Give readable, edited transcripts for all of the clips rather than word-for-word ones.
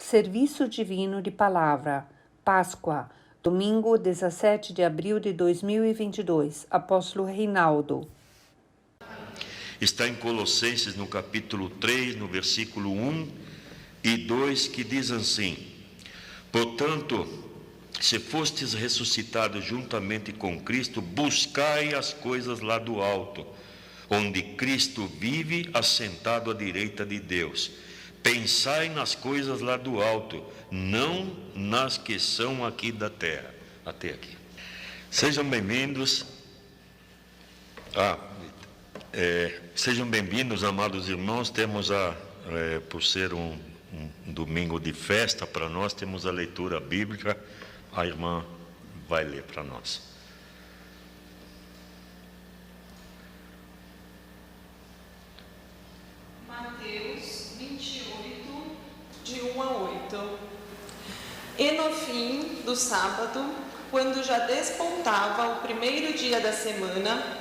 Serviço Divino de Palavra, Páscoa, domingo 17 de abril de 2022, Apóstolo Reinaldo. Está em Colossenses, no capítulo 3, no versículo 1 e 2, que diz assim: portanto, se fostes ressuscitados juntamente com Cristo, buscai as coisas lá do alto, onde Cristo vive assentado à direita de Deus. Pensai nas coisas lá do alto, não nas que são aqui da terra. Até aqui. Sejam bem-vindos. Sejam bem-vindos, amados irmãos. Temos por ser um domingo de festa para nós, temos a leitura bíblica. A irmã vai ler para nós. Mateus 28, de 1 a 8. E no fim do sábado, quando já despontava o primeiro dia da semana,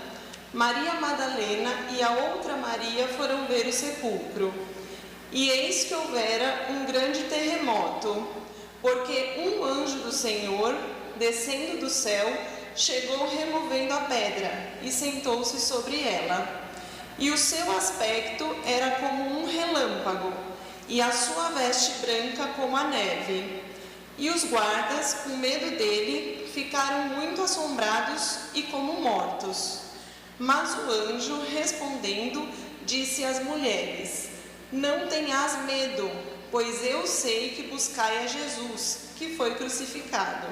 Maria Madalena e a outra Maria foram ver o sepulcro. E eis que houvera um grande terremoto, porque um anjo do Senhor, descendo do céu, chegou removendo a pedra e sentou-se sobre ela. E o seu aspecto era como um relâmpago, e a sua veste branca como a neve. E os guardas, com medo dele, ficaram muito assombrados e como mortos. Mas o anjo, respondendo, disse às mulheres: não tenhas medo, pois eu sei que buscai a Jesus, que foi crucificado.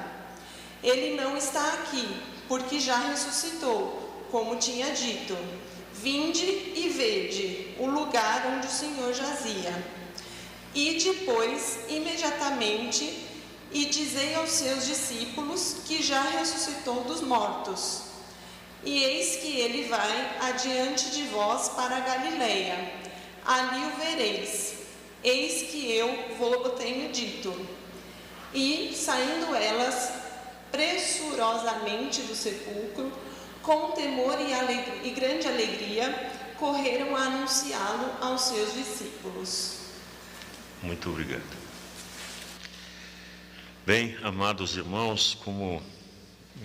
Ele não está aqui, porque já ressuscitou, como tinha dito. Vinde e vede o lugar onde o Senhor jazia. E depois, imediatamente, e dizei aos seus discípulos que já ressuscitou dos mortos. E eis que ele vai adiante de vós para a Galileia. Ali o vereis. Eis que eu vou tenho dito. E, saindo elas pressurosamente do sepulcro, com temor e grande alegria, correram a anunciá-lo aos seus discípulos. Muito obrigado. Bem, amados irmãos, como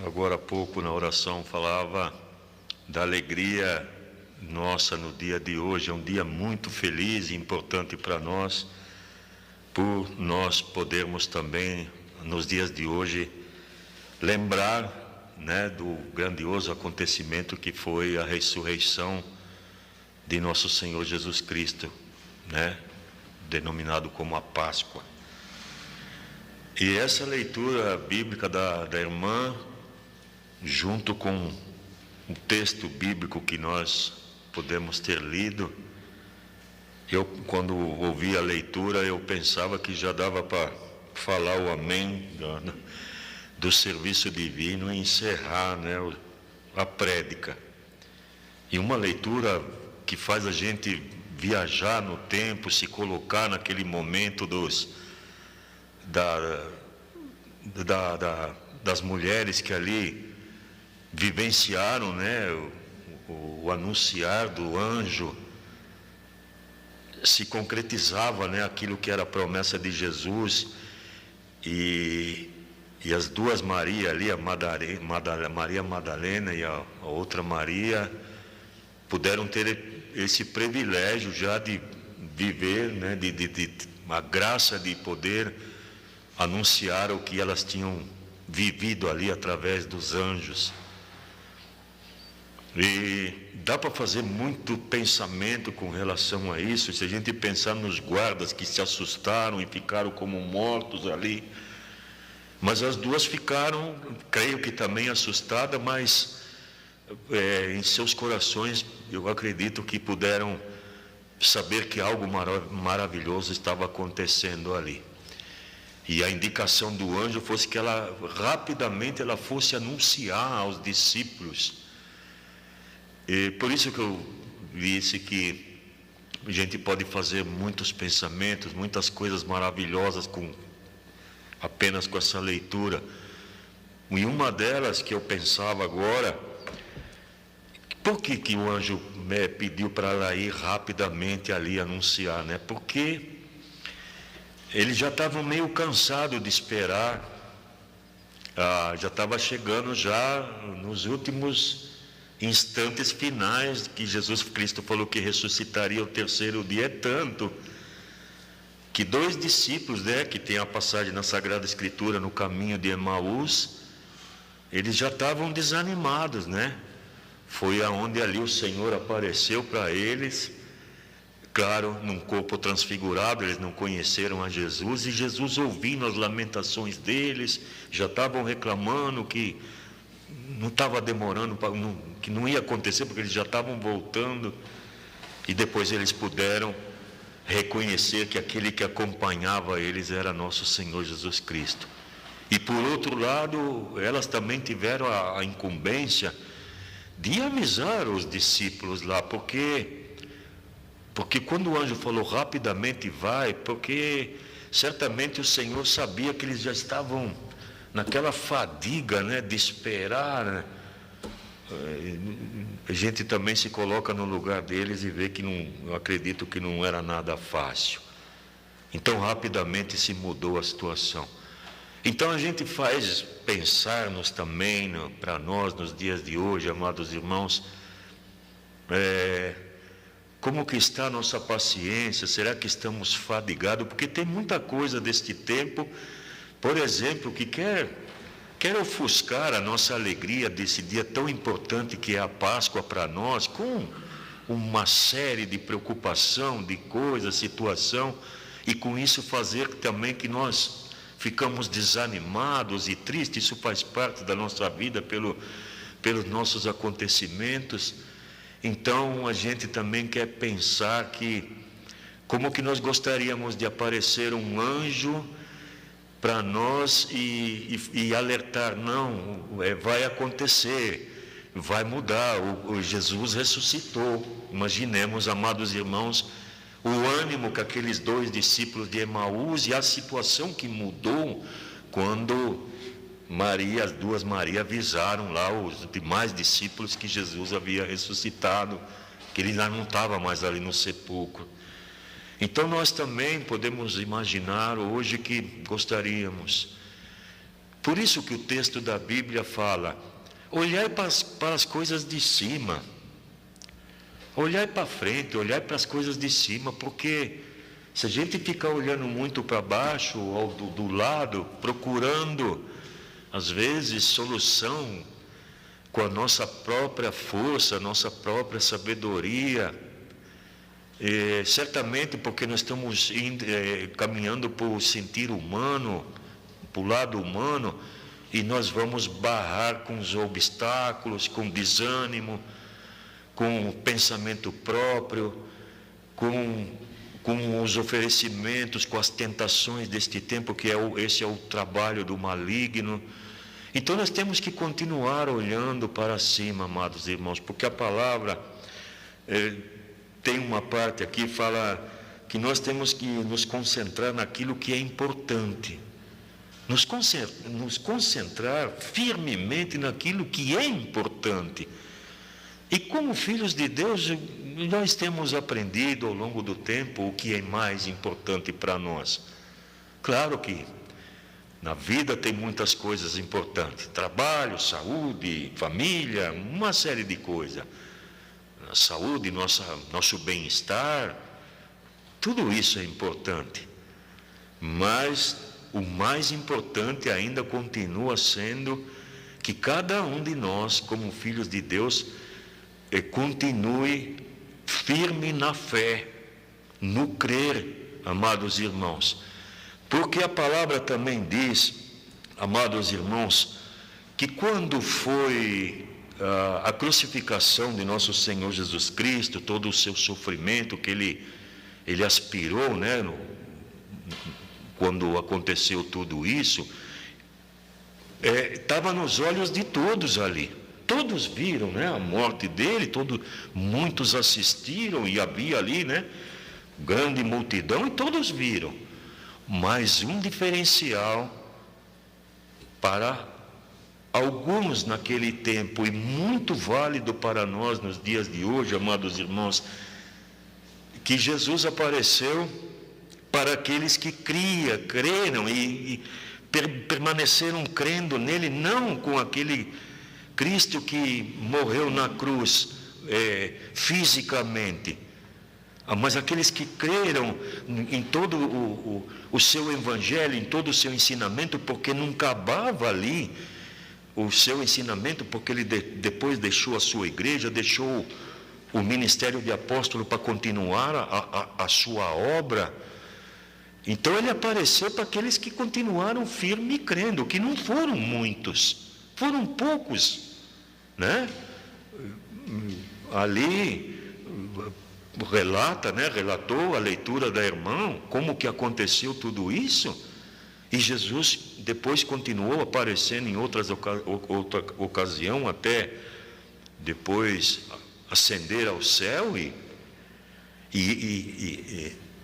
agora há pouco na oração falava da alegria nossa no dia de hoje, é um dia muito feliz e importante para nós, por nós podermos também, nos dias de hoje, lembrar do grandioso acontecimento que foi a ressurreição de nosso Senhor Jesus Cristo, denominado como a Páscoa. E essa leitura bíblica da irmã, junto com o texto bíblico que nós podemos ter lido, eu, quando ouvi a leitura, eu pensava que já dava para falar o amém do serviço divino e encerrar a prédica. E uma leitura que faz a gente viajar no tempo, se colocar naquele momento das mulheres que ali vivenciaram o anunciar do anjo, se concretizava aquilo que era a promessa de Jesus. E as duas Maria ali, Maria Madalena e a outra Maria, puderam ter esse privilégio já de viver, a graça de poder anunciar o que elas tinham vivido ali através dos anjos. E dá para fazer muito pensamento com relação a isso, se a gente pensar nos guardas que se assustaram e ficaram como mortos ali. Mas as duas ficaram, creio que também assustadas, mas em seus corações eu acredito que puderam saber que algo maravilhoso estava acontecendo ali. E a indicação do anjo fosse que rapidamente ela fosse anunciar aos discípulos. E por isso que eu disse que a gente pode fazer muitos pensamentos, muitas coisas maravilhosas apenas com essa leitura. E uma delas que eu pensava agora, por que o anjo pediu para ela ir rapidamente ali anunciar, Porque eles já estavam meio cansados de esperar, já estava chegando já nos últimos instantes finais que Jesus Cristo falou que ressuscitaria ao terceiro dia. É tanto que 2 discípulos, né, que tem a passagem na Sagrada Escritura no caminho de Emaús, eles já estavam desanimados, né? Foi aonde ali o Senhor apareceu para eles, claro, num corpo transfigurado. Eles não conheceram a Jesus, e Jesus, ouvindo as lamentações deles, já estavam reclamando que não estava demorando, que não ia acontecer, porque eles já estavam voltando. E depois eles puderam reconhecer que aquele que acompanhava eles era nosso Senhor Jesus Cristo. E por outro lado, elas também tiveram a incumbência de avisar os discípulos lá, porque quando o anjo falou rapidamente vai, porque certamente o Senhor sabia que eles já estavam naquela fadiga, né, de esperar, né? A gente também se coloca no lugar deles e vê que eu acredito que não era nada fácil. Então rapidamente se mudou a situação. Então a gente faz pensar-nos também, para nós nos dias de hoje, amados irmãos, como que está a nossa paciência? Será que estamos fadigados? Porque tem muita coisa deste tempo, por exemplo, que quer ofuscar a nossa alegria desse dia tão importante que é a Páscoa para nós, com uma série de preocupação, de coisas, situação, e com isso fazer também que nós ficamos desanimados e tristes. Isso faz parte da nossa vida pelos nossos acontecimentos. Então a gente também quer pensar que como que nós gostaríamos de aparecer um anjo para nós e alertar, não, vai acontecer, vai mudar, o Jesus ressuscitou. Imaginemos, amados irmãos, o ânimo que aqueles 2 discípulos de Emaús, e a situação que mudou quando as 2 Marias avisaram lá os demais discípulos que Jesus havia ressuscitado, que ele já não estava mais ali no sepulcro. Então nós também podemos imaginar hoje que gostaríamos. Por isso que o texto da Bíblia fala: olhai para as coisas de cima, olhai para frente, olhai para as coisas de cima, porque se a gente ficar olhando muito para baixo ou do lado, procurando às vezes solução com a nossa própria força, a nossa própria sabedoria, certamente porque nós estamos caminhando para o sentir humano, para o lado humano, e nós vamos barrar com os obstáculos, com desânimo, com o pensamento próprio, com os oferecimentos, com as tentações deste tempo, que esse é o trabalho do maligno. Então nós temos que continuar olhando para cima, amados irmãos, porque a palavra tem uma parte aqui, fala que nós temos que nos concentrar naquilo que é importante, nos concentrar firmemente naquilo que é importante. E como filhos de Deus, nós temos aprendido ao longo do tempo o que é mais importante para nós. Claro que na vida tem muitas coisas importantes: trabalho, saúde, família, uma série de coisas. A saúde, nosso bem-estar, tudo isso é importante. Mas o mais importante ainda continua sendo que cada um de nós, como filhos de Deus, continue firme na fé, no crer, amados irmãos. Porque a palavra também diz, amados irmãos, que quando foi a crucificação de nosso Senhor Jesus Cristo, todo o seu sofrimento que ele aspirou, né, quando aconteceu tudo isso, estava nos olhos de todos ali. Todos viram, né, a morte dele, muitos assistiram, e havia ali, né, grande multidão, e todos viram. Mas um diferencial para alguns naquele tempo, e muito válido para nós nos dias de hoje, amados irmãos, que Jesus apareceu para aqueles que creram e permaneceram crendo nele, não com aquele Cristo que morreu na cruz fisicamente, mas aqueles que creram em todo o seu evangelho, em todo o seu ensinamento, porque não acabava ali o seu ensinamento, porque ele depois deixou a sua igreja, deixou o ministério de apóstolo para continuar a sua obra. Então ele apareceu para aqueles que continuaram firme e crendo, que não foram muitos, foram poucos, né? Ali relatou a leitura da irmã, como que aconteceu tudo isso, e Jesus depois continuou aparecendo em outra ocasião, até depois ascender ao céu, e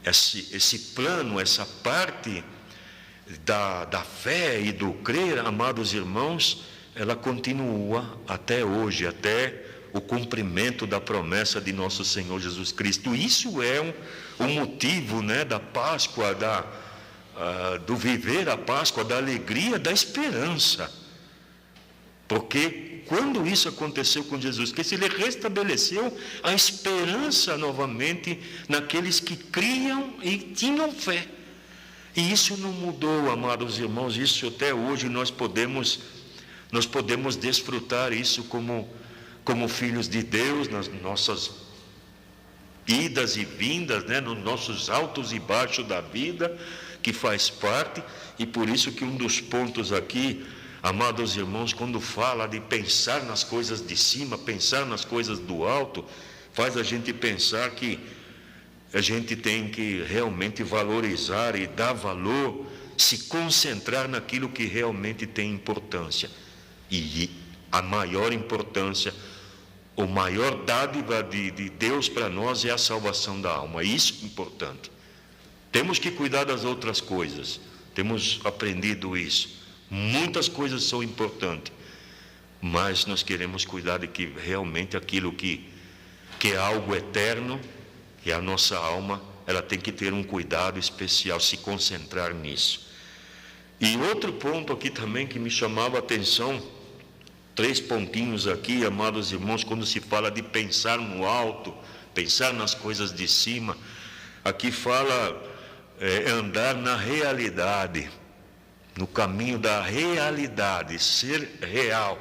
esse plano, essa parte da fé e do crer, amados irmãos, ela continua até hoje, até o cumprimento da promessa de nosso Senhor Jesus Cristo. Isso é um motivo, né, da Páscoa, do viver a Páscoa, da alegria, da esperança. Porque quando isso aconteceu com Jesus Cristo, ele restabeleceu a esperança novamente naqueles que criam e tinham fé. E isso não mudou, amados irmãos, isso até hoje nós podemos desfrutar isso como filhos de Deus, nas nossas idas e vindas, né, nos nossos altos e baixos da vida, que faz parte. E por isso que um dos pontos aqui, amados irmãos, quando fala de pensar nas coisas de cima, pensar nas coisas do alto, faz a gente pensar que a gente tem que realmente valorizar e dar valor, se concentrar naquilo que realmente tem importância. E a maior importância, o maior dádiva de Deus para nós é a salvação da alma. Isso é importante. Temos que cuidar das outras coisas, temos aprendido isso. Muitas coisas são importantes, mas nós queremos cuidar de que realmente aquilo que é algo eterno, que é a nossa alma, ela tem que ter um cuidado especial, se concentrar nisso. E outro ponto aqui também que me chamava a atenção, 3 pontinhos aqui, amados irmãos, quando se fala de pensar no alto, pensar nas coisas de cima, aqui fala andar na realidade, no caminho da realidade, ser real.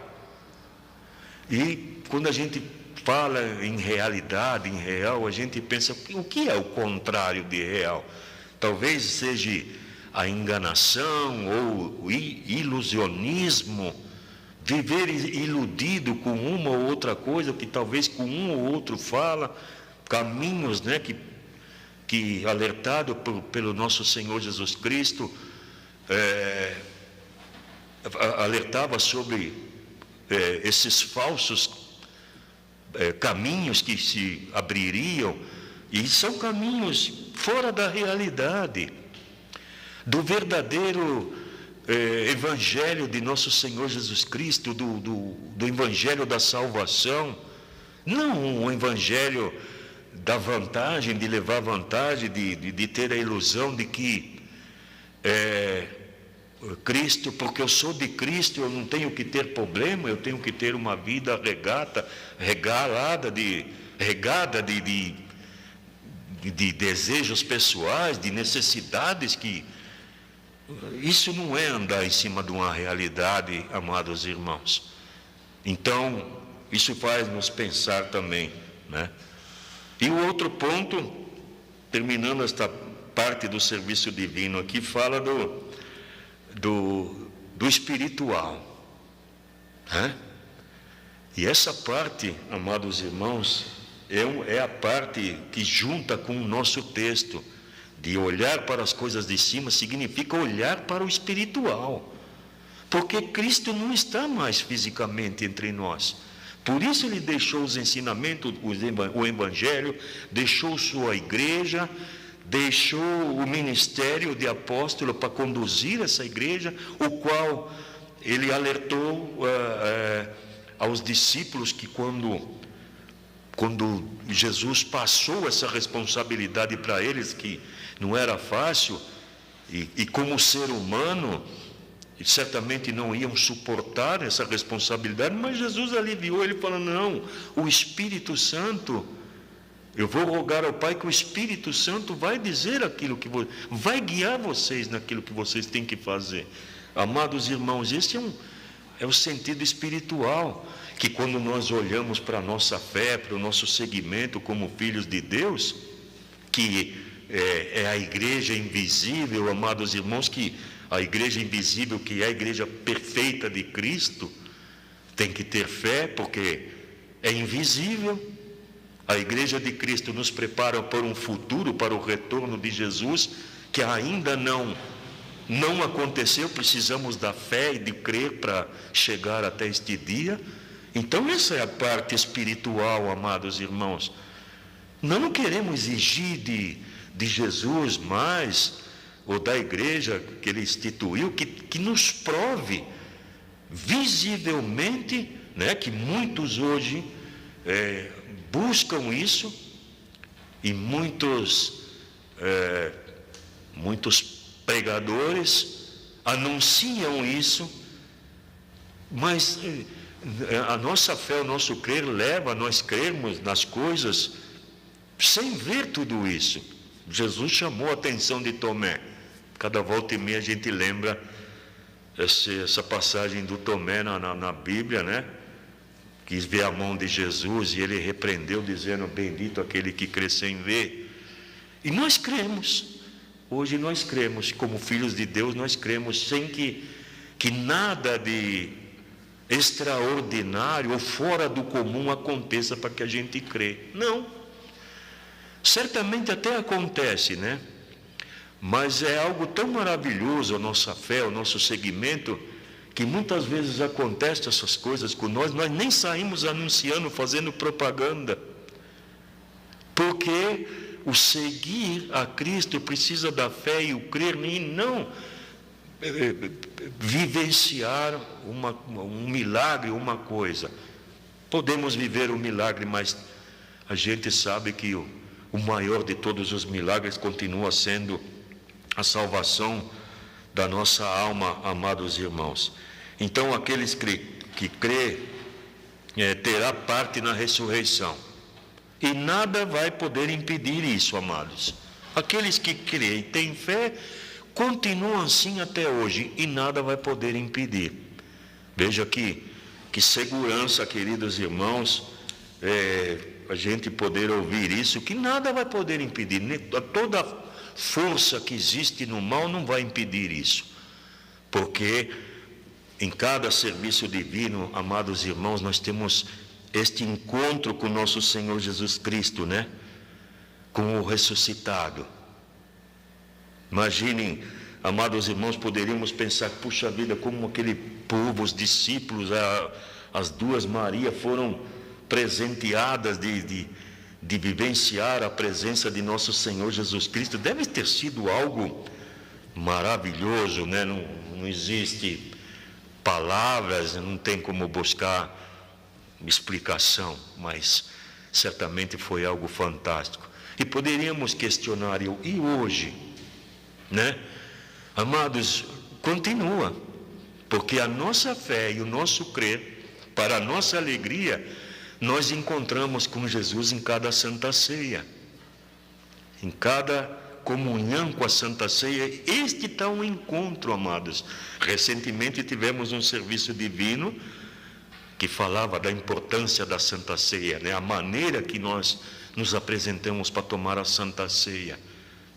E quando a gente fala em realidade, em real, a gente pensa, o que é o contrário de real? Talvez seja a enganação ou o ilusionismo, viver iludido com uma ou outra coisa, que talvez com um ou outro fala, caminhos, né, que alertado pelo nosso Senhor Jesus Cristo, alertava sobre esses falsos caminhos que se abririam, e são caminhos fora da realidade, do verdadeiro evangelho de nosso Senhor Jesus Cristo, do evangelho da salvação, não o evangelho da vantagem, de levar vantagem, de ter a ilusão de que Cristo, porque eu sou de Cristo, eu não tenho que ter problema, eu tenho que ter uma vida regada de desejos pessoais, de necessidades que... Isso não é andar em cima de uma realidade, amados irmãos. Então, isso faz nos pensar também, né? E o outro ponto, terminando esta parte do serviço divino aqui, fala do espiritual, né? E essa parte, amados irmãos, é a parte que junta com o nosso texto. De olhar para as coisas de cima significa olhar para o espiritual, porque Cristo não está mais fisicamente entre nós. Por isso ele deixou os ensinamentos, o evangelho, deixou sua igreja, deixou o ministério de apóstolo para conduzir essa igreja, o qual ele alertou aos discípulos que quando quando Jesus passou essa responsabilidade para eles, que não era fácil, e como ser humano, certamente não iam suportar essa responsabilidade, mas Jesus aliviou, ele falando: não, o Espírito Santo, eu vou rogar ao Pai que o Espírito Santo vai dizer aquilo que vai guiar vocês naquilo que vocês têm que fazer. Amados irmãos, esse é o sentido espiritual, que quando nós olhamos para a nossa fé, para o nosso seguimento como filhos de Deus, que é a igreja invisível, amados irmãos, que a igreja invisível, que é a igreja perfeita de Cristo, tem que ter fé, porque é invisível. A igreja de Cristo nos prepara para um futuro, para o retorno de Jesus, que ainda não aconteceu. Precisamos da fé e de crer para chegar até este dia. Então essa é a parte espiritual, amados irmãos. Não queremos exigir de Jesus mais, ou da igreja que ele instituiu, que nos prove visivelmente, né, que muitos hoje buscam isso, e muitos pregadores anunciam isso, mas a nossa fé, o nosso crer leva a nós crermos nas coisas sem ver tudo isso. Jesus chamou a atenção de Tomé. Cada volta e meia a gente lembra essa passagem do Tomé na Bíblia, né? Quis ver a mão de Jesus e ele repreendeu, dizendo: bendito aquele que crê sem ver. E nós cremos. Hoje nós cremos, como filhos de Deus, nós cremos sem que nada de extraordinário ou fora do comum aconteça para que a gente crê. Não. Certamente até acontece, né? Mas é algo tão maravilhoso a nossa fé, o nosso seguimento, que muitas vezes acontecem essas coisas com nós nem saímos anunciando, fazendo propaganda. Porque o seguir a Cristo precisa da fé e o crer, e não vivenciar um milagre, uma coisa. Podemos viver um milagre, mas a gente sabe que o maior de todos os milagres continua sendo a salvação da nossa alma, amados irmãos. Então, aqueles que crê terá parte na ressurreição. E nada vai poder impedir isso, amados. Aqueles que creem e têm fé, continuam assim até hoje, e nada vai poder impedir. Veja que segurança, queridos irmãos, a gente poder ouvir isso, que nada vai poder impedir. Toda força que existe no mal não vai impedir isso. Porque em cada serviço divino, amados irmãos, nós temos este encontro com nosso Senhor Jesus Cristo, né? Com o ressuscitado. Imaginem, amados irmãos, poderíamos pensar: puxa vida, como aquele povo, os discípulos, as duas Marias foram presenteadas de vivenciar a presença de nosso Senhor Jesus Cristo. Deve ter sido algo maravilhoso, né? Não existe palavras, não tem como buscar explicação, mas certamente foi algo fantástico. E poderíamos questionar: e hoje, né? Amados, continua, porque a nossa fé e o nosso crer, para a nossa alegria, nós encontramos com Jesus em cada Santa Ceia, em cada comunhão com a Santa Ceia. Este está um encontro, amados. Recentemente tivemos um serviço divino que falava da importância da Santa Ceia, né? A maneira que nós nos apresentamos para tomar a Santa Ceia,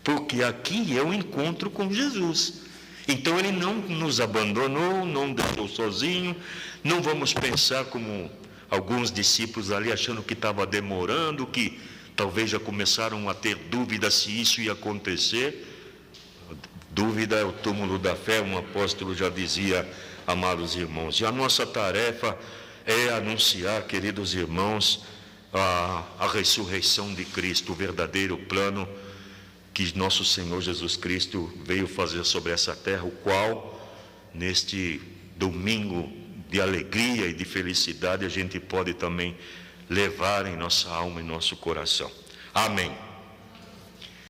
porque aqui é o encontro com Jesus. Então ele não nos abandonou, não deixou sozinho. Não vamos pensar como alguns discípulos ali, achando que estava demorando, que talvez já começaram a ter dúvida se isso ia acontecer. Dúvida é o túmulo da fé, um apóstolo já dizia, amados irmãos. E a nossa tarefa é anunciar, queridos irmãos, a ressurreição de Cristo, o verdadeiro plano que nosso Senhor Jesus Cristo veio fazer sobre essa terra, o qual, neste domingo de alegria e de felicidade, a gente pode também levarem nossa alma e nosso coração. Amém.